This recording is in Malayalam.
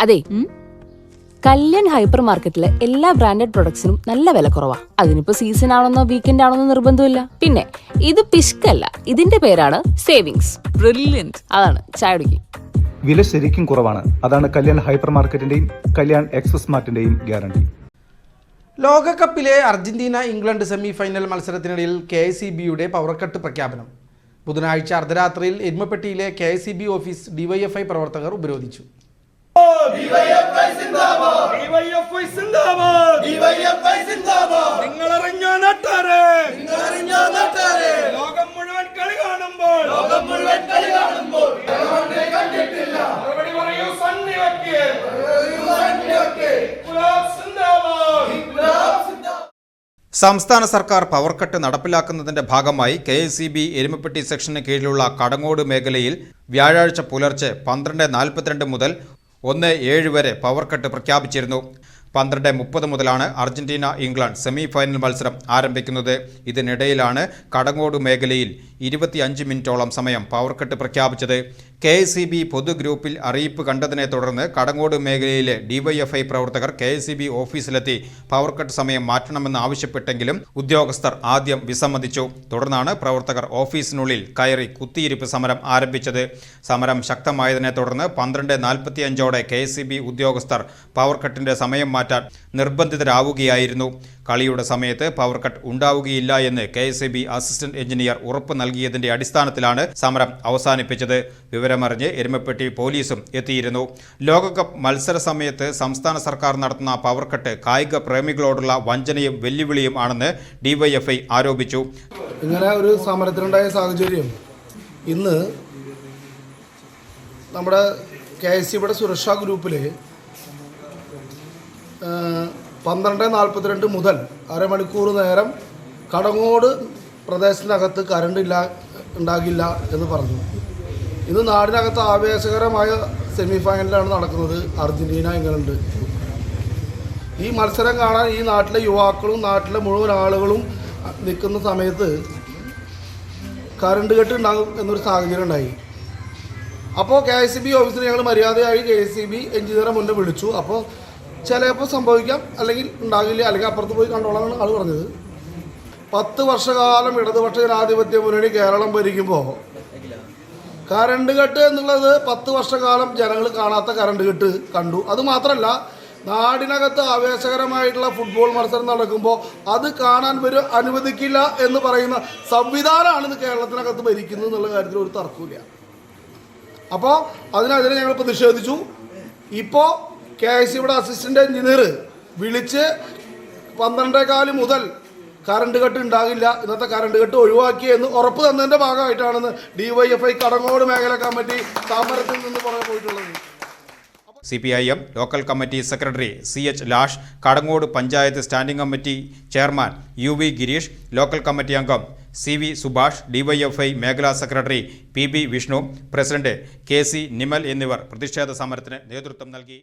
അതെ, കല്യാൺ ഹൈപ്പർ മാർക്കറ്റിലെ എല്ലാ ബ്രാൻഡഡ് പ്രൊഡക്ട്സിനും നല്ല വില കുറവാ. അതിനിപ്പോ സീസൺ ആണെന്നോ വീക്കെൻഡ് ആണെന്നോ നിർബന്ധമില്ല. പിന്നെ ഇത് പിഷ്കല്ല, ഇതിന്റെ പേരാണ് സേവിങ്സ്. ബ്രില്യന്റ്. അതാണ് ചായ കുടിക്കും. വില ശരിക്കും കുറവാണ്. അതാണ് കല്യാൺ ഹൈപ്പർ മാർക്കറ്റിന്റെയും കല്യാൺ എക്സ്പ്രസ് മാർട്ടിന്റെയും ഗ്യാരണ്ടി. ലോകകപ്പിലെ അർജന്റീന ഇംഗ്ലണ്ട് സെമി ഫൈനൽ മത്സരത്തിനിടയിൽ KSEBയുടെ പവർ കട്ട് പ്രഖ്യാപനം. ബുധനാഴ്ച അർദ്ധരാത്രിയിൽ എരുമപ്പെട്ടിയിലെ KSEB ഓഫീസ് DYFI പ്രവർത്തകർ ഉപരോധിച്ചു. സംസ്ഥാന സർക്കാർ പവർ കട്ട് നടപ്പിലാക്കുന്നതിന്റെ ഭാഗമായി KSEB എരുമപ്പെട്ടി സെക്ഷന് കീഴിലുള്ള കടങ്ങോട് മേഖലയിൽ വ്യാഴാഴ്ച പുലർച്ചെ 12:42 മുതൽ 1:07 വരെ പവർ കട്ട് പ്രഖ്യാപിച്ചിരുന്നു. 12:30 മുതലാണ് അർജന്റീന ഇംഗ്ലണ്ട് സെമി ഫൈനൽ മത്സരം ആരംഭിക്കുന്നത്. ഇതിനിടയിലാണ് കടങ്ങോട് മേഖലയിൽ 25 മിനിറ്റോളം സമയം പവർ കട്ട് പ്രഖ്യാപിച്ചത്. KSEB പൊതുഗ്രൂപ്പിൽ അറിയിപ്പ് കണ്ടതിനെ തുടർന്ന് കടങ്ങോട് മേഖലയിലെ DYFI പ്രവർത്തകർ KSEB ഓഫീസിലെത്തി പവർ കട്ട് സമയം മാറ്റണമെന്ന് ആവശ്യപ്പെട്ടെങ്കിലും ഉദ്യോഗസ്ഥർ ആദ്യം വിസമ്മതിച്ചു. തുടർന്നാണ് പ്രവർത്തകർ ഓഫീസിനുള്ളിൽ കയറി കുത്തിയിരിപ്പ് സമരം ആരംഭിച്ചത്. സമരം ശക്തമായതിനെ തുടർന്ന് 12:45 KSEB ഉദ്യോഗസ്ഥർ പവർ കട്ടിന്റെ സമയം മാറ്റാൻ നിർബന്ധിതരാവുകയായിരുന്നു. കളിയുടെ സമയത്ത് പവർ കട്ട് ഉണ്ടാവുകയില്ല എന്ന് KSEB അസിസ്റ്റന്റ് എഞ്ചിനീയർ ഉറപ്പ് നൽകിയതിന്റെ അടിസ്ഥാനത്തിലാണ് സമരം അവസാനിപ്പിച്ചത്. വിവരമറിഞ്ഞ് എരുമപ്പെട്ടി പോലീസും എത്തിയിരുന്നു. ലോകകപ്പ് മത്സര സമയത്ത് സംസ്ഥാന സർക്കാർ നടത്തുന്ന പവർ കട്ട് കായിക പ്രേമികളോടുള്ള വഞ്ചനയും വെല്ലുവിളിയും ആണെന്ന് DYFI ആരോപിച്ചു. ഇങ്ങനെ ഒരു സമരത്തിനുണ്ടായ സാഹചര്യം ഇന്ന് നമ്മുടെ KSEBയുടെ സുരക്ഷാ ഗ്രൂപ്പിൽ 12:42 മുതൽ അരമണിക്കൂർ നേരം കടങ്ങോട് പ്രദേശത്തിനകത്ത് കറണ്ട് ഉണ്ടാകില്ല എന്ന് പറഞ്ഞു. ഇന്ന് നാടിനകത്ത് ആവേശകരമായ സെമി ഫൈനലാണ് നടക്കുന്നത്. Argentina England. ഈ മത്സരം കാണാൻ ഈ നാട്ടിലെ യുവാക്കളും നാട്ടിലെ മുഴുവൻ ആളുകളും നിൽക്കുന്ന സമയത്ത് കറണ്ട് കെട്ട് ഉണ്ടാകും എന്നൊരു സാഹചര്യം ഉണ്ടായി. അപ്പോൾ KSEB ഓഫീസിൽ ഞങ്ങൾ മര്യാദയായി KSEB എഞ്ചിനീയറെ മുന്നേ വിളിച്ചു. അപ്പോൾ ചിലപ്പോൾ സംഭവിക്കാം, അല്ലെങ്കിൽ ഉണ്ടാകില്ല, അല്ലെങ്കിൽ അപ്പുറത്ത് പോയി കണ്ടോളാമാണ് ആൾ പറഞ്ഞത്. 10 വർഷക്കാലം ഇടതുപക്ഷ ജനാധിപത്യ മുന്നണി കേരളം ഭരിക്കുമ്പോൾ കറണ്ട് കെട്ട് എന്നുള്ളത് 10 വർഷക്കാലം ജനങ്ങൾ കാണാത്ത കറണ്ട് കെട്ട് കണ്ടു. അതുമാത്രമല്ല, നാടിനകത്ത് ആവേശകരമായിട്ടുള്ള ഫുട്ബോൾ മത്സരം നടക്കുമ്പോൾ അത് കാണാൻ അനുവദിക്കില്ല എന്ന് പറയുന്ന സംവിധാനമാണ് ഇന്ന് കേരളത്തിനകത്ത് ഭരിക്കുന്നത് എന്നുള്ള കാര്യത്തിൽ ഒരു തർക്കമില്ല. അപ്പോൾ അതിനെതിരെ ഞങ്ങൾ പ്രതിഷേധിച്ചു. ഇപ്പോൾ KSEBയുടെ അസിസ്റ്റന്റ് എഞ്ചിനീയർ വിളിച്ച് 12:15 മുതൽ കറണ്ട് കട്ട് ഉണ്ടാകില്ല, ഇന്നത്തെ കറണ്ട് കട്ട് ഒഴിവാക്കി എന്ന് ഉറപ്പ് തന്നതിൻ്റെ ഭാഗമായിട്ടാണെന്ന് DYFI കടങ്ങോട് മേഖല കമ്മിറ്റി സമരത്തിൽ നിന്ന് പുറകെ പോയിട്ടുള്ളത്. CPIM local committee secretary CH lash, Kadangode panchayat standing committee chairman UV Girish, local committee അംഗം CV സുഭാഷ്, DYFI മേഖലാ secretary PB Vishnu, president KC Nimal എന്നിവർ പ്രതിഷേധ സമരത്തിന് നേതൃത്വം നൽകി.